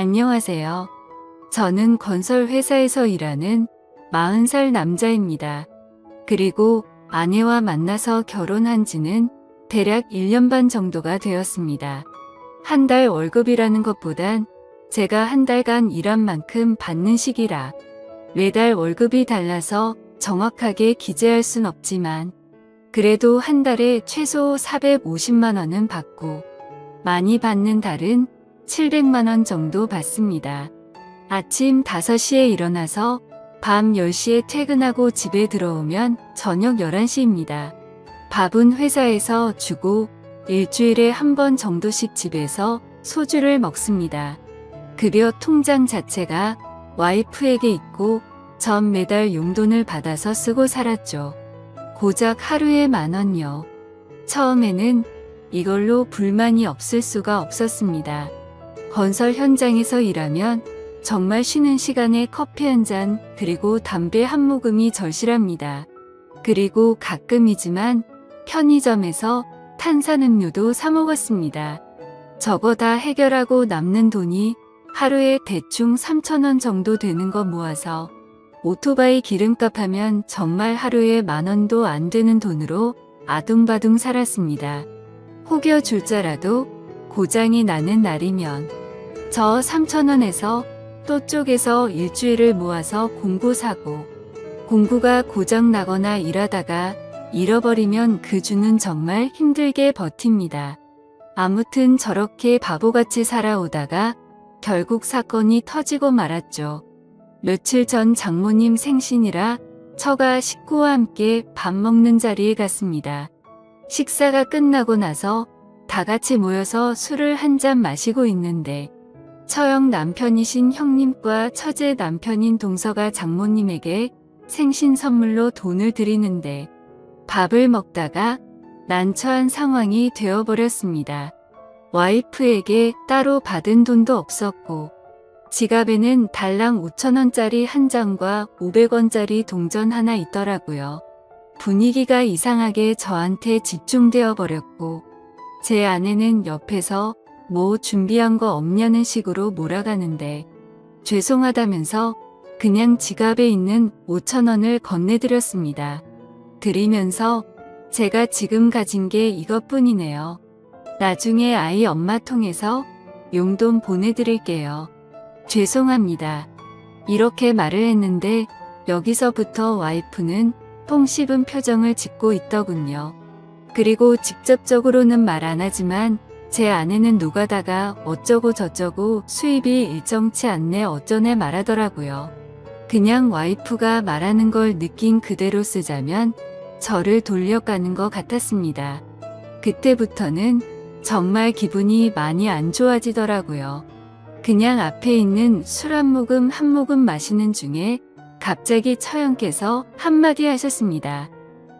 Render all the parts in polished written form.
안녕하세요. 저는 건설회사에서 일하는 40살 남자입니다. 그리고 아내와 만나서 결혼한 지는 대략 1년 반 정도가 되었습니다. 한 달 월급이라는 것보단 제가 한 달간 일한 만큼 받는 시기라 매달 월급이 달라서 정확하게 기재할 순 없지만 그래도 한 달에 최소 450만 원은 받고 많이 받는 달은 700만 원 정도 받습니다. 아침 5시에 일어나서 밤 10시에 퇴근하고 집에 들어오면 저녁 11시입니다. 밥은 회사에서 주고 일주일에 한 번 정도씩 집에서 소주를 먹습니다. 급여 통장 자체가 와이프에게 있고 전 매달 용돈을 받아서 쓰고 살았죠. 고작 하루에 10,000원요. 처음에는 이걸로 불만이 없을 수가 없었습니다. 건설 현장에서 일하면 정말 쉬는 시간에 커피 한 잔 그리고 담배 한 모금이 절실합니다. 그리고 가끔이지만 편의점에서 탄산음료도 사 먹었습니다. 저거 다 해결하고 남는 돈이 하루에 대충 3,000원 정도 되는 거 모아서 오토바이 기름값 하면 정말 하루에 10,000원도 안 되는 돈으로 아둥바둥 살았습니다. 혹여 줄자라도 고장이 나는 날이면 저 3,000원에서 또 쪼개서 일주일을 모아서 공구 사고 공구가 고장 나거나 일하다가 잃어버리면 그 주는 정말 힘들게 버팁니다. 아무튼 저렇게 바보같이 살아오다가 결국 사건이 터지고 말았죠. 며칠 전 장모님 생신이라 처가 식구와 함께 밥 먹는 자리에 갔습니다. 식사가 끝나고 나서 다 같이 모여서 술을 한 잔 마시고 있는데 처형 남편이신 형님과 처제 남편인 동서가 장모님에게 생신 선물로 돈을 드리는데 밥을 먹다가 난처한 상황이 되어버렸습니다. 와이프에게 따로 받은 돈도 없었고 지갑에는 달랑 5,000원짜리 한 장과 500원짜리 동전 하나 있더라고요. 분위기가 이상하게 저한테 집중되어 버렸고 제 아내는 옆에서 뭐 준비한 거 없냐는 식으로 몰아가는데 죄송하다면서 그냥 지갑에 있는 5,000원을 건네드렸습니다. 드리면서 제가 지금 가진 게 이것뿐이네요. 나중에 아이 엄마 통해서 용돈 보내드릴게요. 죄송합니다. 이렇게 말을 했는데 여기서부터 와이프는 통 씹은 표정을 짓고 있더군요. 그리고 직접적으로는 말 안 하지만 제 아내는 노가다가 어쩌고 저쩌고 수입이 일정치 않네 어쩌네 말하더라고요. 그냥 와이프가 말하는 걸 느낀 그대로 쓰자면 저를 돌려가는 것 같았습니다. 그때부터는 정말 기분이 많이 안 좋아지더라고요. 그냥 앞에 있는 술 한 모금 마시는 중에 갑자기 처형께서 한마디 하셨습니다.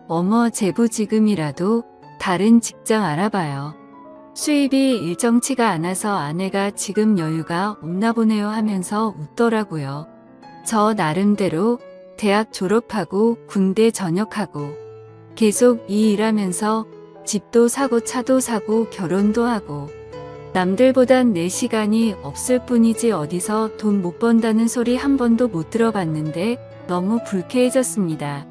어머 제부 지금이라도 다른 직장 알아봐요. 수입이 일정치가 않아서 아내가 지금 여유가 없나 보네요 하면서 웃더라고요. 저 나름대로 대학 졸업하고 군대 전역하고 계속 이 일하면서 집도 사고 차도 사고 결혼도 하고 남들보단 내 시간이 없을 뿐이지 어디서 돈 못 번다는 소리 한 번도 못 들어봤는데 너무 불쾌해졌습니다.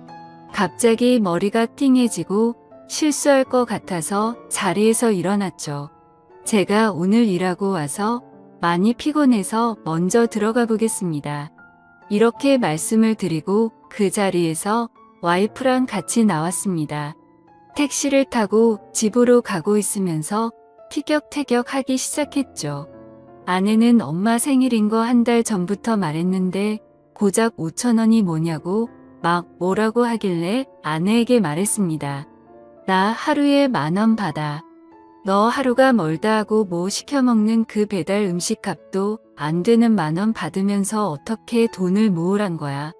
갑자기 머리가 띵해지고 실수할 것 같아서 자리에서 일어났죠. 제가 오늘 일하고 와서 많이 피곤해서 먼저 들어가 보겠습니다. 이렇게 말씀을 드리고 그 자리에서 와이프랑 같이 나왔습니다. 택시를 타고 집으로 가고 있으면서 티격태격 하기 시작했죠. 아내는 엄마 생일인 거 한 달 전부터 말했는데 고작 5,000원이 뭐냐고 막 뭐라고 하길래 아내에게 말했습니다. 나 하루에 10,000원 받아. 너 하루가 멀다 하고 뭐 시켜먹는 그 배달 음식 값도 안 되는 10,000원 받으면서 어떻게 돈을 모으란 거야.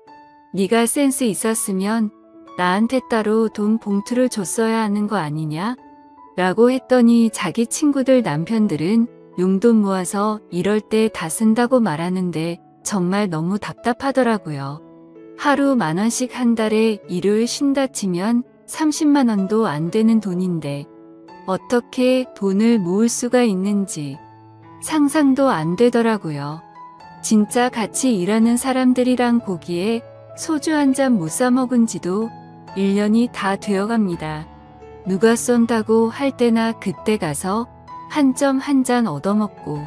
네가 센스 있었으면 나한테 따로 돈 봉투를 줬어야 하는 거 아니냐? 라고 했더니 자기 친구들 남편들은 용돈 모아서 이럴 때 다 쓴다고 말하는데 정말 너무 답답하더라고요. 하루 10,000원씩 한 달에 일요일 쉰다 치면 30만 원도 안 되는 돈인데 어떻게 돈을 모을 수가 있는지 상상도 안 되더라고요. 진짜 같이 일하는 사람들이랑 고기에 소주 한 잔 못 사 먹은 지도 1년이 다 되어갑니다. 누가 쏜다고 할 때나 그때 가서 한 점 한 잔 얻어먹고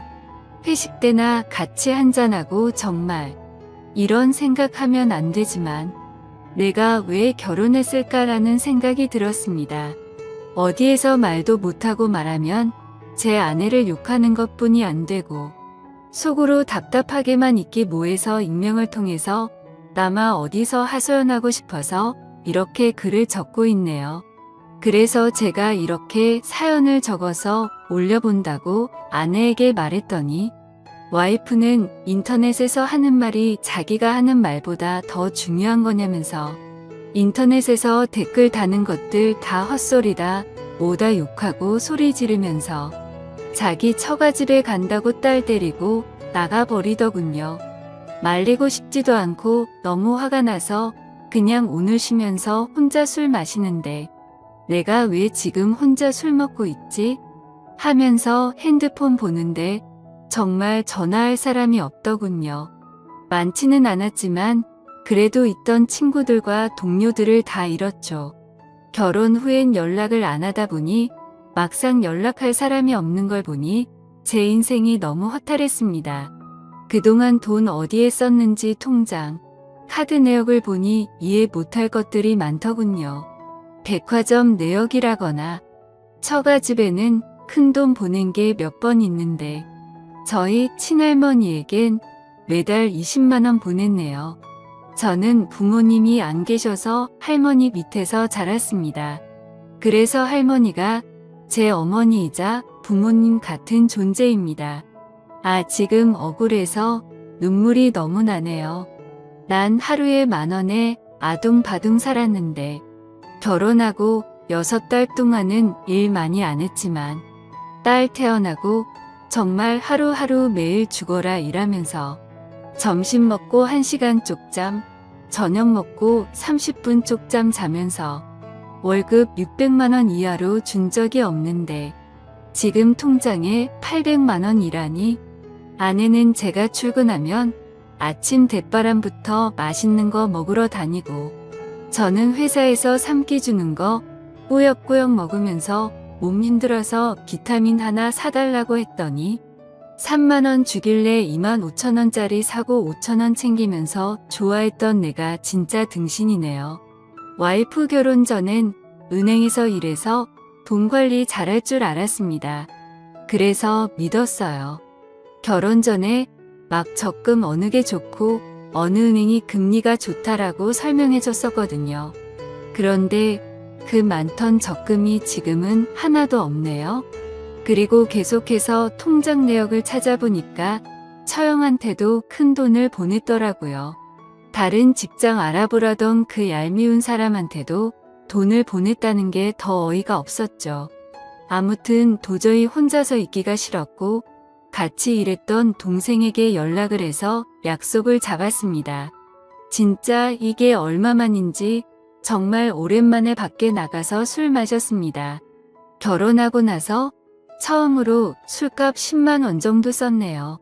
회식 때나 같이 한잔하고 정말 이런 생각하면 안 되지만 내가 왜 결혼했을까라는 생각이 들었습니다. 어디에서 말도 못하고 말하면 제 아내를 욕하는 것뿐이 안 되고 속으로 답답하게만 있기 뭐해서 익명을 통해서 나마 어디서 하소연하고 싶어서 이렇게 글을 적고 있네요. 그래서 제가 이렇게 사연을 적어서 올려본다고 아내에게 말했더니 와이프는 인터넷에서 하는 말이 자기가 하는 말보다 더 중요한 거냐면서 인터넷에서 댓글 다는 것들 다 헛소리다 뭐다 욕하고 소리 지르면서 자기 처가집에 간다고 딸 때리고 나가버리더군요. 말리고 싶지도 않고 너무 화가 나서 그냥 오늘 쉬면서 혼자 술 마시는데 내가 왜 지금 혼자 술 먹고 있지? 하면서 핸드폰 보는데 정말 전화할 사람이 없더군요. 많지는 않았지만 그래도 있던 친구들과 동료들을 다 잃었죠. 결혼 후엔 연락을 안 하다 보니 막상 연락할 사람이 없는 걸 보니 제 인생이 너무 허탈했습니다. 그동안 돈 어디에 썼는지 통장, 카드 내역을 보니 이해 못할 것들이 많더군요. 백화점 내역이라거나 처가집에는 큰돈 보낸 게 몇 번 있는데 저희 친할머니에겐 매달 20만 원 보냈네요. 저는 부모님이 안 계셔서 할머니 밑에서 자랐습니다. 그래서 할머니가 제 어머니이자 부모님 같은 존재입니다. 아, 지금 억울해서 눈물이 너무 나네요. 난 하루에 10,000원에 아둥바둥 살았는데 결혼하고 6달 동안은 일 많이 안 했지만 딸 태어나고 정말 하루하루 매일 죽어라 일하면서 점심 먹고 1시간 쪽잠, 저녁 먹고 30분 쪽잠 자면서 월급 600만 원 이하로 준 적이 없는데 지금 통장에 800만 원이라니 아내는 제가 출근하면 아침 대바람부터 맛있는 거 먹으러 다니고 저는 회사에서 3끼 주는 거 꾸역꾸역 먹으면서 몸 힘들어서 비타민 하나 사달라고 했더니 3만 원 주길래 25,000원짜리 사고 5,000원 챙기면서 좋아했던 내가 진짜 등신이네요. 와이프 결혼 전엔 은행에서 일해서 돈 관리 잘할 줄 알았습니다. 그래서 믿었어요. 결혼 전에 막 적금 어느 게 좋고 어느 은행이 금리가 좋다라고 설명해 줬었거든요. 그런데 그 많던 적금이 지금은 하나도 없네요. 그리고 계속해서 통장 내역을 찾아보니까 처형한테도 큰 돈을 보냈더라고요. 다른 직장 알아보라던 그 얄미운 사람한테도 돈을 보냈다는 게 더 어이가 없었죠. 아무튼 도저히 혼자서 있기가 싫었고 같이 일했던 동생에게 연락을 해서 약속을 잡았습니다. 진짜 이게 얼마만인지 정말 오랜만에 밖에 나가서 술 마셨습니다. 결혼하고 나서 처음으로 술값 10만 원 정도 썼네요.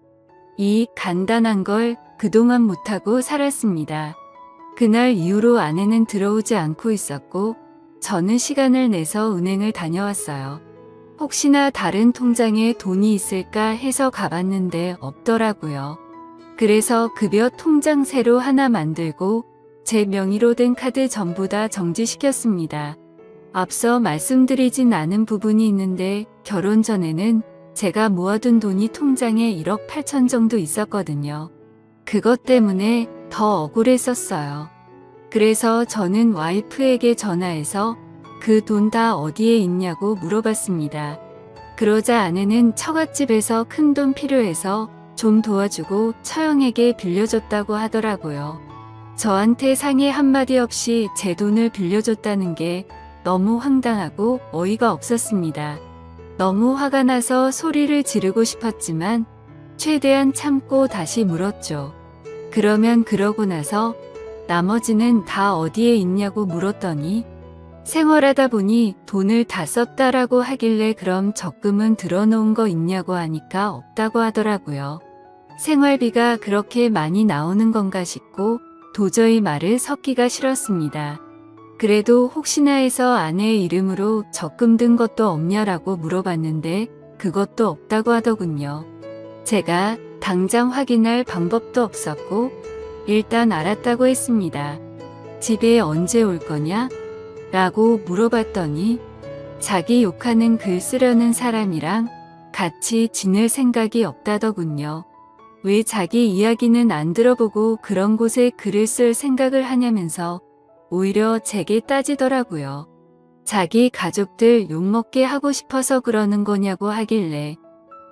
이 간단한 걸 그동안 못하고 살았습니다. 그날 이후로 아내는 들어오지 않고 있었고 저는 시간을 내서 은행을 다녀왔어요. 혹시나 다른 통장에 돈이 있을까 해서 가봤는데 없더라고요. 그래서 급여 통장 새로 하나 만들고 제 명의로 된 카드 전부 다 정지시켰습니다. 앞서 말씀드리진 않은 부분이 있는데 결혼 전에는 제가 모아둔 돈이 통장에 1억 8천 정도 있었거든요. 그것 때문에 더 억울했었어요. 그래서 저는 와이프에게 전화해서 그 돈 다 어디에 있냐고 물어봤습니다. 그러자 아내는 처갓집에서 큰 돈 필요해서 좀 도와주고 처형에게 빌려줬다고 하더라고요. 저한테 상의 한마디 없이 제 돈을 빌려줬다는 게 너무 황당하고 어이가 없었습니다. 너무 화가 나서 소리를 지르고 싶었지만 최대한 참고 다시 물었죠. 그러면 그러고 나서 나머지는 다 어디에 있냐고 물었더니 생활하다 보니 돈을 다 썼다라고 하길래 그럼 적금은 들어놓은 거 있냐고 하니까 없다고 하더라고요. 생활비가 그렇게 많이 나오는 건가 싶고 도저히 말을 섞기가 싫었습니다. 그래도 혹시나 해서 아내의 이름으로 적금 든 것도 없냐라고 물어봤는데 그것도 없다고 하더군요. 제가 당장 확인할 방법도 없었고 일단 알았다고 했습니다. 집에 언제 올 거냐? 라고 물어봤더니 자기 욕하는 글 쓰려는 사람이랑 같이 지낼 생각이 없다더군요. 왜 자기 이야기는 안 들어보고 그런 곳에 글을 쓸 생각을 하냐면서 오히려 제게 따지더라고요. 자기 가족들 욕먹게 하고 싶어서 그러는 거냐고 하길래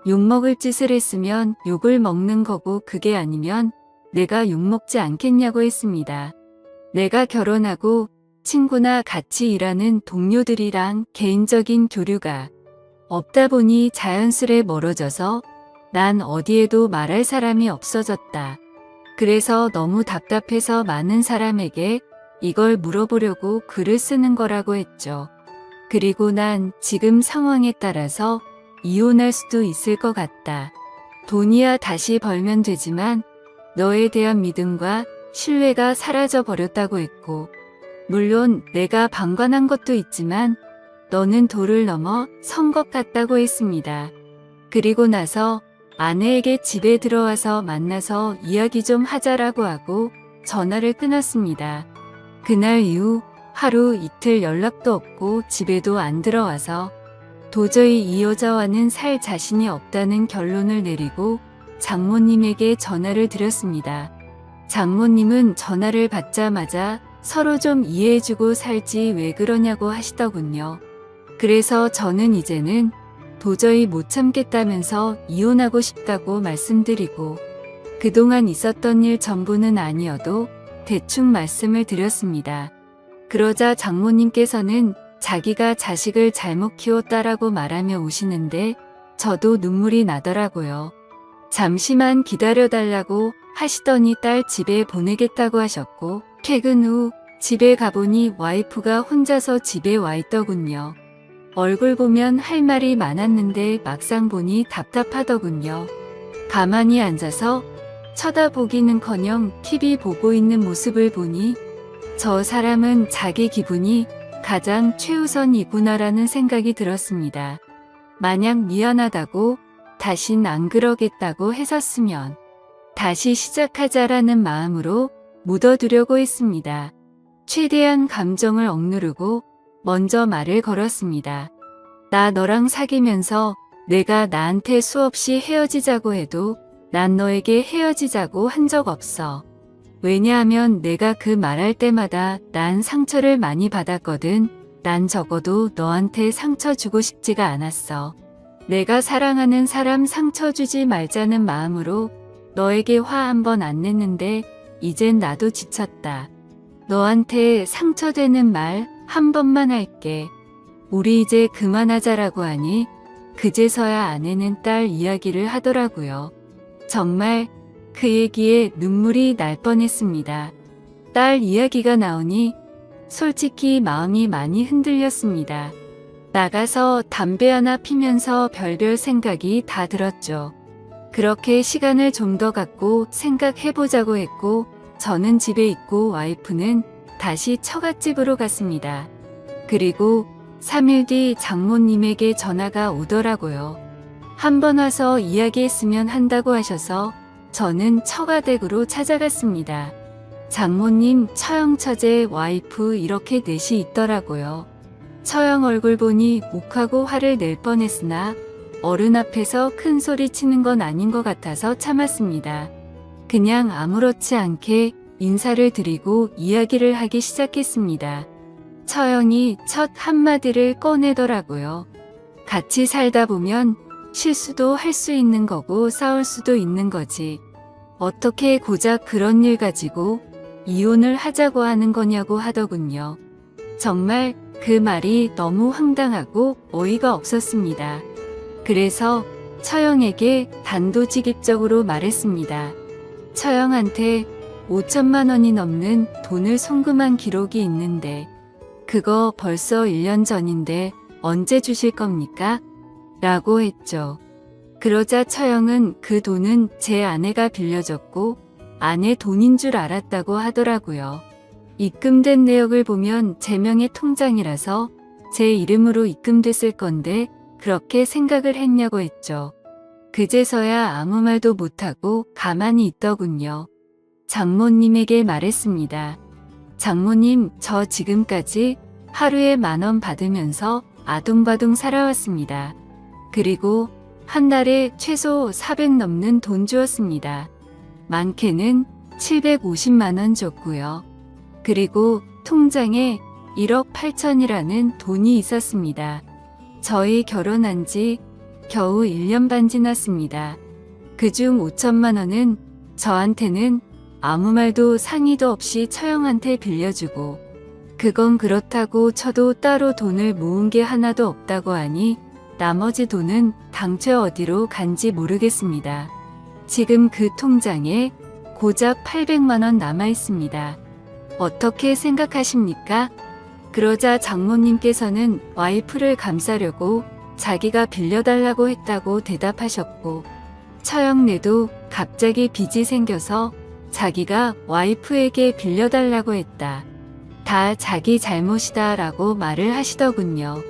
욕먹을 짓을 했으면 욕을 먹는 거고 그게 아니면 내가 욕먹지 않겠냐고 했습니다. 내가 결혼하고 친구나 같이 일하는 동료들이랑 개인적인 교류가 없다 보니 자연스레 멀어져서 난 어디에도 말할 사람이 없어졌다. 그래서 너무 답답해서 많은 사람에게 이걸 물어보려고 글을 쓰는 거라고 했죠. 그리고 난 지금 상황에 따라서 이혼할 수도 있을 것 같다. 돈이야 다시 벌면 되지만 너에 대한 믿음과 신뢰가 사라져 버렸다고 했고 물론 내가 방관한 것도 있지만 너는 도를 넘어 선 것 같다고 했습니다. 그리고 나서 아내에게 집에 들어와서 만나서 이야기 좀 하자라고 하고 전화를 끊었습니다. 그날 이후 하루 이틀 연락도 없고 집에도 안 들어와서 도저히 이 여자와는 살 자신이 없다는 결론을 내리고 장모님에게 전화를 드렸습니다. 장모님은 전화를 받자마자 서로 좀 이해해주고 살지 왜 그러냐고 하시더군요. 그래서 저는 이제는 도저히 못 참겠다면서 이혼하고 싶다고 말씀드리고 그동안 있었던 일 전부는 아니어도 대충 말씀을 드렸습니다. 그러자 장모님께서는 자기가 자식을 잘못 키웠다라고 말하며 우시는데 저도 눈물이 나더라고요. 잠시만 기다려달라고 하시더니 딸 집에 보내겠다고 하셨고 퇴근 후 집에 가보니 와이프가 혼자서 집에 와 있더군요. 얼굴 보면 할 말이 많았는데 막상 보니 답답하더군요. 가만히 앉아서 쳐다보기는커녕 TV 보고 있는 모습을 보니 저 사람은 자기 기분이 가장 최우선이구나라는 생각이 들었습니다. 만약 미안하다고 다신 안 그러겠다고 했었으면 다시 시작하자라는 마음으로 묻어두려고 했습니다. 최대한 감정을 억누르고 먼저 말을 걸었습니다. 나 너랑 사귀면서 내가 나한테 수없이 헤어지자고 해도 난 너에게 헤어지자고 한 적 없어. 왜냐하면 내가 그 말할 때마다 난 상처를 많이 받았거든. 난 적어도 너한테 상처 주고 싶지가 않았어. 내가 사랑하는 사람 상처 주지 말자는 마음으로 너에게 화 한 번 안 냈는데 이젠 나도 지쳤다. 너한테 상처되는 말 한 번만 할게. 우리 이제 그만하자라고 하니 그제서야 아내는 딸 이야기를 하더라고요. 정말 그 얘기에 눈물이 날 뻔했습니다. 딸 이야기가 나오니 솔직히 마음이 많이 흔들렸습니다. 나가서 담배 하나 피면서 별별 생각이 다 들었죠. 그렇게 시간을 좀 더 갖고 생각해보자고 했고 저는 집에 있고 와이프는 다시 처갓집으로 갔습니다. 그리고 3일 뒤 장모님에게 전화가 오더라고요. 한번 와서 이야기했으면 한다고 하셔서 저는 처가댁으로 찾아갔습니다. 장모님, 처형 처제, 와이프 이렇게 넷이 있더라고요. 처형 얼굴 보니 욱하고 화를 낼 뻔했으나 어른 앞에서 큰 소리 치는 건 아닌 것 같아서 참았습니다. 그냥 아무렇지 않게 인사를 드리고 이야기를 하기 시작했습니다. 처형이 첫 한마디를 꺼내더라고요. 같이 살다 보면 실수도 할 수 있는 거고 싸울 수도 있는 거지. 어떻게 고작 그런 일 가지고 이혼을 하자고 하는 거냐고 하더군요. 정말 그 말이 너무 황당하고 어이가 없었습니다. 그래서 처형에게 단도직입적으로 말했습니다. 처형한테 5천만 원이 넘는 돈을 송금한 기록이 있는데 그거 벌써 1년 전인데 언제 주실 겁니까? 라고 했죠. 그러자 처형은 그 돈은 제 아내가 빌려줬고 아내 돈인 줄 알았다고 하더라고요. 입금된 내역을 보면 제 명의 통장이라서 제 이름으로 입금됐을 건데 그렇게 생각을 했냐고 했죠. 그제서야 아무 말도 못하고 가만히 있더군요. 장모님에게 말했습니다. 장모님, 저 지금까지 하루에 10,000원 받으면서 아둥바둥 살아왔습니다. 그리고 한 달에 최소 400 넘는 돈 주었습니다. 많게는 750만 원 줬고요. 그리고 통장에 1억 8천이라는 돈이 있었습니다. 저희 결혼한 지 겨우 1년 반 지났습니다. 그중 5천만 원은 저한테는 아무 말도 상의도 없이 처형한테 빌려주고 그건 그렇다고 저도 따로 돈을 모은 게 하나도 없다고 하니 나머지 돈은 당최 어디로 간지 모르겠습니다. 지금 그 통장에 고작 800만 원 남아 있습니다. 어떻게 생각하십니까? 그러자 장모님께서는 와이프를 감싸려고 자기가 빌려달라고 했다고 대답하셨고 처형내도 갑자기 빚이 생겨서 자기가 와이프에게 빌려달라고 했다. 다 자기 잘못이다 라고 말을 하시더군요.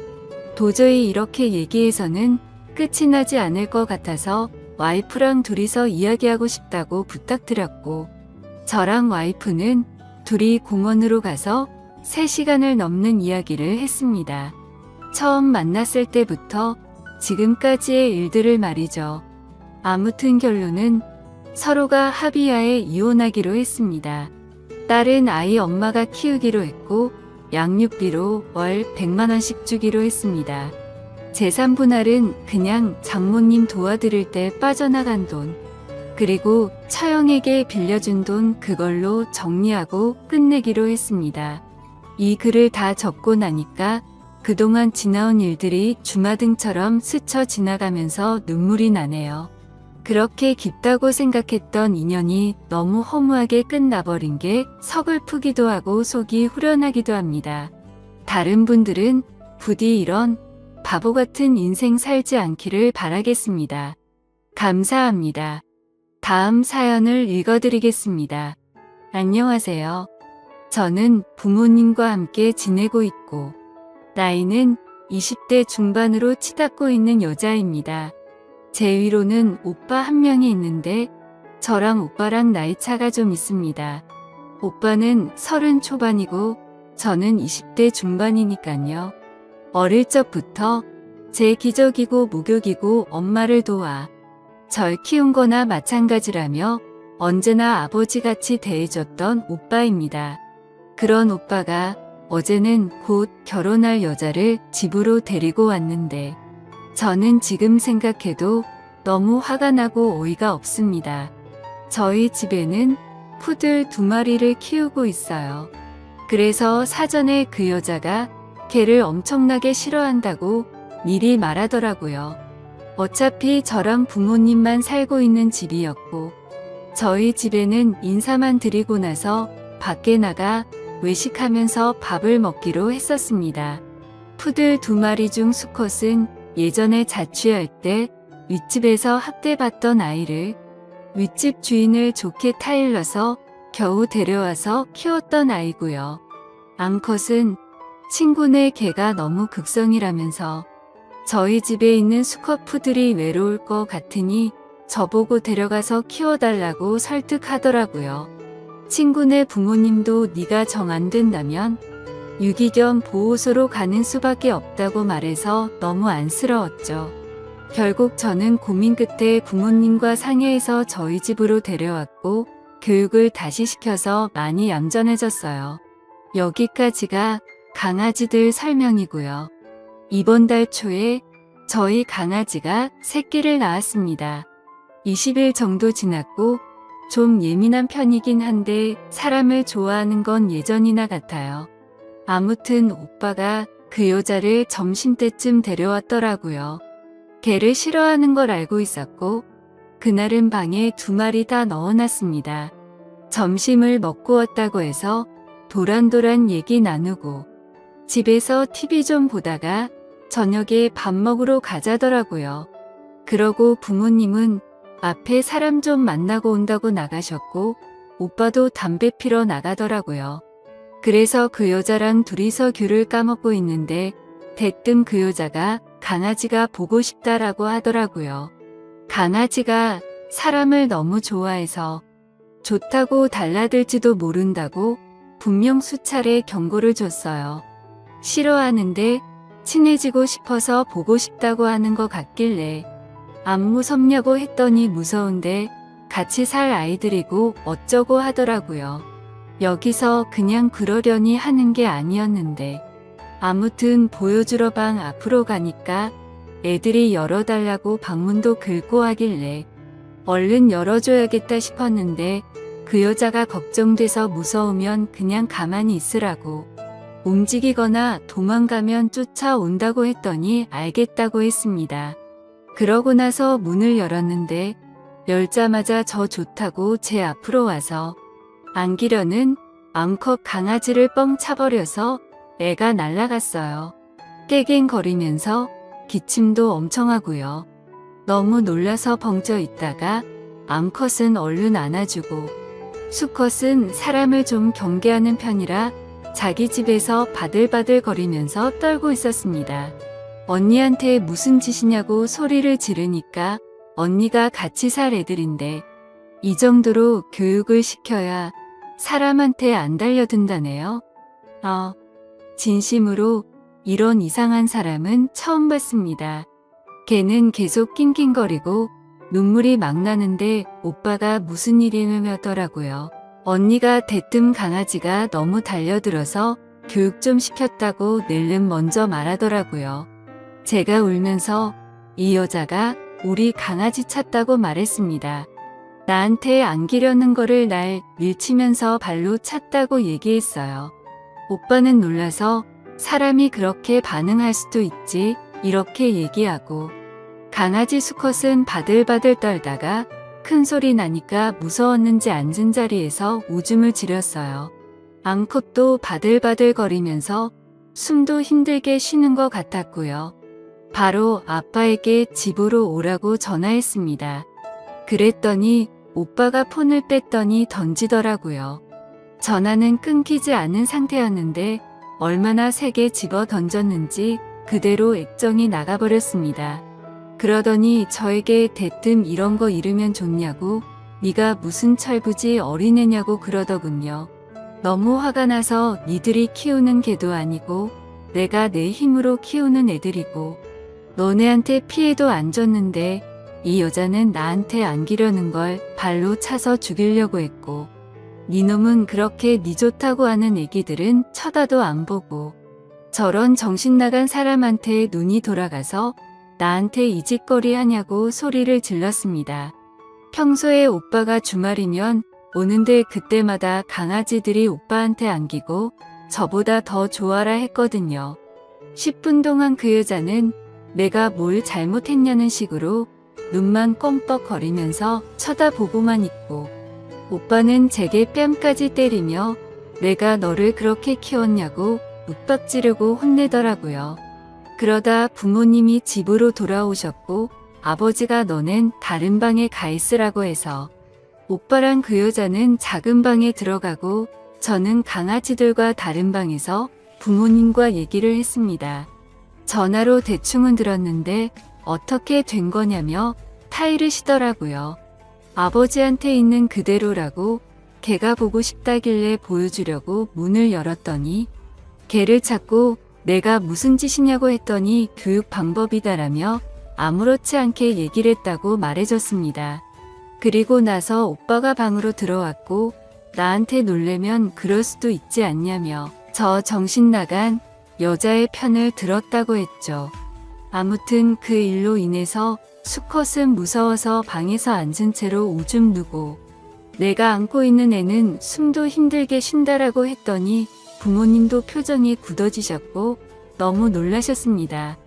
도저히 이렇게 얘기해서는 끝이 나지 않을 것 같아서 와이프랑 둘이서 이야기하고 싶다고 부탁드렸고 저랑 와이프는 둘이 공원으로 가서 3시간을 넘는 이야기를 했습니다. 처음 만났을 때부터 지금까지의 일들을 말이죠. 아무튼 결론은 서로가 합의하에 이혼하기로 했습니다. 딸은 아이 엄마가 키우기로 했고 양육비로 월 100만 원씩 주기로 했습니다. 재산 분할은 그냥 장모님 도와드릴 때 빠져나간 돈, 그리고 처형에게 빌려준 돈 그걸로 정리하고 끝내기로 했습니다. 이 글을 다 적고 나니까 그동안 지나온 일들이 주마등처럼 스쳐 지나가면서 눈물이 나네요. 그렇게 깊다고 생각했던 인연이 너무 허무하게 끝나버린 게 서글프기도 하고 속이 후련하기도 합니다. 다른 분들은 부디 이런 바보 같은 인생 살지 않기를 바라겠습니다. 감사합니다. 다음 사연을 읽어드리겠습니다. 안녕하세요. 저는 부모님과 함께 지내고 있고 나이는 20대 중반으로 치닫고 있는 여자입니다. 제 위로는 오빠 한 명이 있는데 저랑 오빠랑 나이 차가 좀 있습니다. 오빠는 30 초반이고 저는 20대 중반이니까요. 어릴 적부터 제 기저귀고 목욕이고 엄마를 도와 절 키운 거나 마찬가지라며 언제나 아버지같이 대해줬던 오빠입니다. 그런 오빠가 어제는 곧 결혼할 여자를 집으로 데리고 왔는데 저는 지금 생각해도 너무 화가 나고 어이가 없습니다. 저희 집에는 푸들 2마리를 키우고 있어요. 그래서 사전에 그 여자가 개를 엄청나게 싫어한다고 미리 말하더라고요. 어차피 저랑 부모님만 살고 있는 집이었고 저희 집에는 인사만 드리고 나서 밖에 나가 외식하면서 밥을 먹기로 했었습니다. 푸들 2마리 중 수컷은 예전에 자취할 때 윗집에서 학대받던 아이를 윗집 주인을 좋게 타일러서 겨우 데려와서 키웠던 아이고요. 암컷은 친구네 개가 너무 극성이라면서 저희 집에 있는 수컷 푸들이 외로울 것 같으니 저보고 데려가서 키워달라고 설득하더라고요. 친구네 부모님도 네가 정 안 된다면 유기견 보호소로 가는 수밖에 없다고 말해서 너무 안쓰러웠죠. 결국 저는 고민 끝에 부모님과 상의해서 저희 집으로 데려왔고 교육을 다시 시켜서 많이 얌전해졌어요. 여기까지가 강아지들 설명이고요. 이번 달 초에 저희 강아지가 새끼를 낳았습니다. 20일 정도 지났고 좀 예민한 편이긴 한데 사람을 좋아하는 건 예전이나 같아요. 아무튼 오빠가 그 여자를 점심때쯤 데려왔더라고요. 개를 싫어하는 걸 알고 있었고 그날은 방에 2마리 다 넣어놨습니다. 점심을 먹고 왔다고 해서 도란도란 얘기 나누고 집에서 TV 좀 보다가 저녁에 밥 먹으러 가자더라고요. 그러고 부모님은 앞에 사람 좀 만나고 온다고 나가셨고 오빠도 담배 피러 나가더라고요. 그래서 그 여자랑 둘이서 귤을 까먹고 있는데 대뜸 그 여자가 강아지가 보고 싶다라고 하더라고요. 강아지가 사람을 너무 좋아해서 좋다고 달라들지도 모른다고 분명 수차례 경고를 줬어요. 싫어하는데 친해지고 싶어서 보고 싶다고 하는 것 같길래 안 무섭냐고 했더니 무서운데 같이 살 아이들이고 어쩌고 하더라고요. 여기서 그냥 그러려니 하는 게 아니었는데 아무튼 보여주러 방 앞으로 가니까 애들이 열어달라고 방문도 긁고 하길래 얼른 열어줘야겠다 싶었는데 그 여자가 걱정돼서 무서우면 그냥 가만히 있으라고 움직이거나 도망가면 쫓아온다고 했더니 알겠다고 했습니다. 그러고 나서 문을 열었는데 열자마자 저 좋다고 제 앞으로 와서 안기려는 암컷 강아지를 뻥 차버려서 애가 날아갔어요. 깨갱거리면서 기침도 엄청 하고요. 너무 놀라서 벙쪄 있다가 암컷은 얼른 안아주고 수컷은 사람을 좀 경계하는 편이라 자기 집에서 바들바들 거리면서 떨고 있었습니다. 언니한테 무슨 짓이냐고 소리를 지르니까 언니가 같이 살 애들인데 이 정도로 교육을 시켜야 사람한테 안 달려든다네요. 진심으로 이런 이상한 사람은 처음 봤습니다. 걔는 계속 낑낑거리고 눈물이 막 나는데 오빠가 무슨 일이냐더라고요. 언니가 대뜸 강아지가 너무 달려들어서 교육 좀 시켰다고 낼름 먼저 말하더라고요. 제가 울면서 이 여자가 우리 강아지 찾다고 말했습니다. 나한테 안기려는 거를 날 밀치면서 발로 찼다고 얘기했어요. 오빠는 놀라서 사람이 그렇게 반응할 수도 있지 이렇게 얘기하고 강아지 수컷은 바들바들 떨다가 큰 소리 나니까 무서웠는지 앉은 자리에서 오줌을 지렸어요. 암컷도 바들바들 거리면서 숨도 힘들게 쉬는 것 같았고요. 바로 아빠에게 집으로 오라고 전화했습니다. 그랬더니 오빠가 폰을 뺐더니 던지더라고요. 전화는 끊기지 않은 상태였는데 얼마나 세게 집어 던졌는지 그대로 액정이 나가버렸습니다. 그러더니 저에게 대뜸 이런 거 잃으면 좋냐고 네가 무슨 철부지 어린애냐고 그러더군요. 너무 화가 나서 니들이 키우는 개도 아니고 내가 내 힘으로 키우는 애들이고 너네한테 피해도 안 줬는데 이 여자는 나한테 안기려는 걸 발로 차서 죽이려고 했고 니놈은 그렇게 니 좋다고 하는 애기들은 쳐다도 안 보고 저런 정신나간 사람한테 눈이 돌아가서 나한테 이 짓거리 하냐고 소리를 질렀습니다. 평소에 오빠가 주말이면 오는데 그때마다 강아지들이 오빠한테 안기고 저보다 더 좋아라 했거든요. 10분 동안 그 여자는 내가 뭘 잘못했냐는 식으로 눈만 껌뻑거리면서 쳐다보고만 있고 오빠는 제게 뺨까지 때리며 내가 너를 그렇게 키웠냐고 윽박지르고 혼내더라고요. 그러다 부모님이 집으로 돌아오셨고 아버지가 너넨 다른 방에 가 있으라고 해서 오빠랑 그 여자는 작은 방에 들어가고 저는 강아지들과 다른 방에서 부모님과 얘기를 했습니다. 전화로 대충은 들었는데 어떻게 된 거냐며 타이르시더라고요. 아버지한테 있는 그대로라고 걔가 보고 싶다길래 보여주려고 문을 열었더니 걔를 찾고 내가 무슨 짓이냐고 했더니 교육 방법이다라며 아무렇지 않게 얘기를 했다고 말해줬습니다. 그리고 나서 오빠가 방으로 들어왔고 나한테 놀래면 그럴 수도 있지 않냐며 저 정신 나간 여자의 편을 들었다고 했죠. 아무튼 그 일로 인해서 수컷은 무서워서 방에서 앉은 채로 오줌 누고 내가 안고 있는 애는 숨도 힘들게 쉰다라고 했더니 부모님도 표정이 굳어지셨고 너무 놀라셨습니다.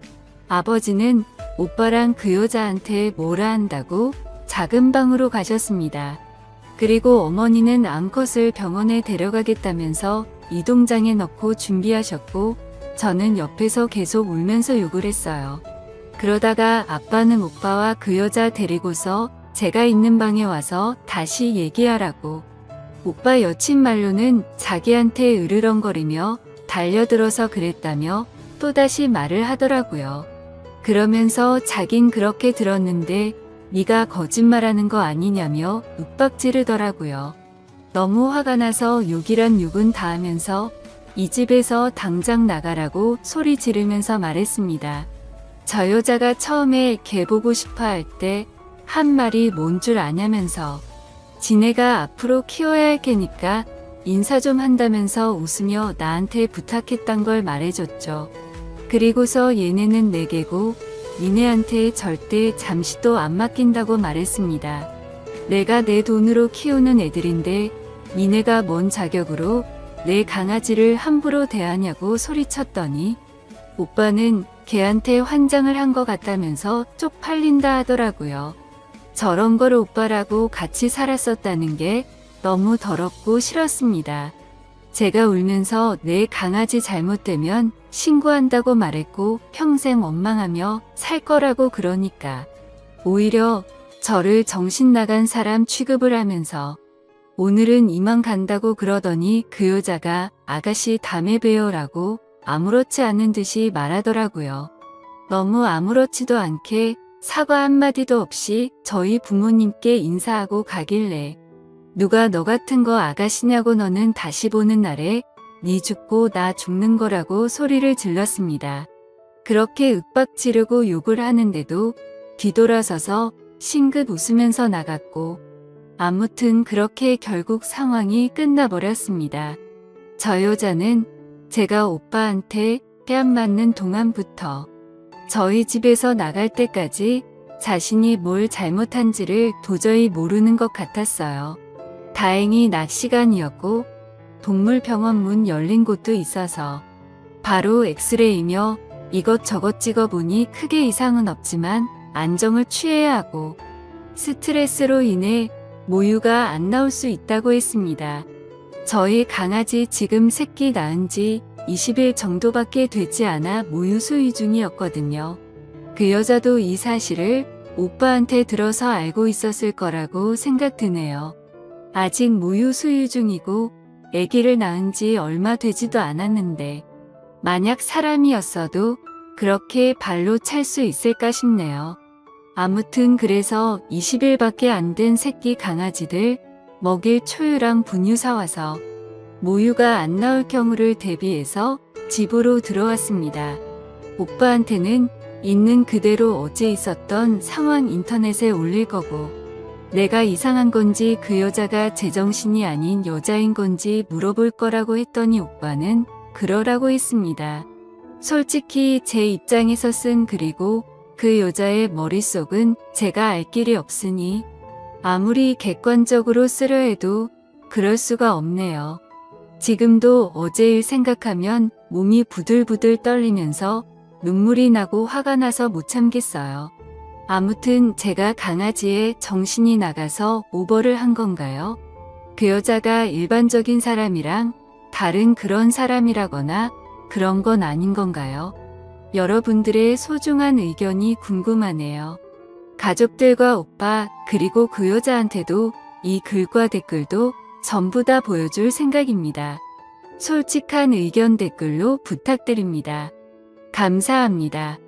아버지는 오빠랑 그 여자한테 뭐라 한다고 작은 방으로 가셨습니다. 그리고 어머니는 암컷을 병원에 데려가겠다면서 이동장에 넣고 준비하셨고 저는 옆에서 계속 울면서 욕을 했어요. 그러다가 아빠는 오빠와 그 여자 데리고서 제가 있는 방에 와서 다시 얘기하라고. 오빠 여친 말로는 자기한테 으르렁거리며 달려들어서 그랬다며 또다시 말을 하더라고요. 그러면서 자긴 그렇게 들었는데 네가 거짓말하는 거 아니냐며 윽박지르더라고요. 너무 화가 나서 욕이란 욕은 다 하면서 이 집에서 당장 나가라고 소리 지르면서 말했습니다. 저 여자가 처음에 걔 보고 싶어 할 때 한 말이 뭔 줄 아냐면서 지네가 앞으로 키워야 할 걔니까 인사 좀 한다면서 웃으며 나한테 부탁했단 걸 말해줬죠. 그리고서 얘네는 내 개고 니네한테 절대 잠시도 안 맡긴다고 말했습니다. 내가 내 돈으로 키우는 애들인데 니네가 뭔 자격으로 내 강아지를 함부로 대하냐고 소리쳤더니 오빠는 걔한테 환장을 한 것 같다면서 쪽팔린다 하더라고요. 저런 걸 오빠라고 같이 살았었다는 게 너무 더럽고 싫었습니다. 제가 울면서 내 강아지 잘못되면 신고한다고 말했고 평생 원망하며 살 거라고 그러니까 오히려 저를 정신 나간 사람 취급을 하면서 오늘은 이만 간다고 그러더니 그 여자가 아가씨 다음에 봬요라고 아무렇지 않은 듯이 말하더라고요. 너무 아무렇지도 않게 사과 한마디도 없이 저희 부모님께 인사하고 가길래 누가 너 같은 거 아가씨냐고 너는 다시 보는 날에 네 죽고 나 죽는 거라고 소리를 질렀습니다. 그렇게 윽박지르고 욕을 하는데도 뒤돌아서서 싱긋 웃으면서 나갔고 아무튼 그렇게 결국 상황이 끝나버렸습니다. 저 여자는 제가 오빠한테 뺨 맞는 동안부터 저희 집에서 나갈 때까지 자신이 뭘 잘못한지를 도저히 모르는 것 같았어요. 다행히 낮 시간이었고 동물병원 문 열린 곳도 있어서 바로 엑스레이며 이것저것 찍어보니 크게 이상은 없지만 안정을 취해야 하고 스트레스로 인해 모유가 안 나올 수 있다고 했습니다. 저희 강아지 지금 새끼 낳은 지 20일 정도밖에 되지 않아 모유 수유 중이었거든요. 그 여자도 이 사실을 오빠한테 들어서 알고 있었을 거라고 생각드네요. 아직 모유 수유 중이고 아기를 낳은 지 얼마 되지도 않았는데 만약 사람이었어도 그렇게 발로 찰 수 있을까 싶네요. 아무튼 그래서 20일밖에 안 된 새끼 강아지들 먹일 초유랑 분유 사와서 모유가 안 나올 경우를 대비해서 집으로 들어왔습니다. 오빠한테는 있는 그대로 어제 있었던 상황 인터넷에 올릴 거고 내가 이상한 건지 그 여자가 제정신이 아닌 여자인 건지 물어볼 거라고 했더니 오빠는 그러라고 했습니다. 솔직히 제 입장에서 쓴 글이고 그 여자의 머릿속은 제가 알 길이 없으니 아무리 객관적으로 쓰려 해도 그럴 수가 없네요. 지금도 어제 일 생각하면 몸이 부들부들 떨리면서 눈물이 나고 화가 나서 못 참겠어요. 아무튼 제가 강아지에 정신이 나가서 오버를 한 건가요? 그 여자가 일반적인 사람이랑 다른 그런 사람이라거나 그런 건 아닌 건가요? 여러분들의 소중한 의견이 궁금하네요. 가족들과 오빠 그리고 그 여자한테도 이 글과 댓글도 전부 다 보여줄 생각입니다. 솔직한 의견 댓글로 부탁드립니다. 감사합니다.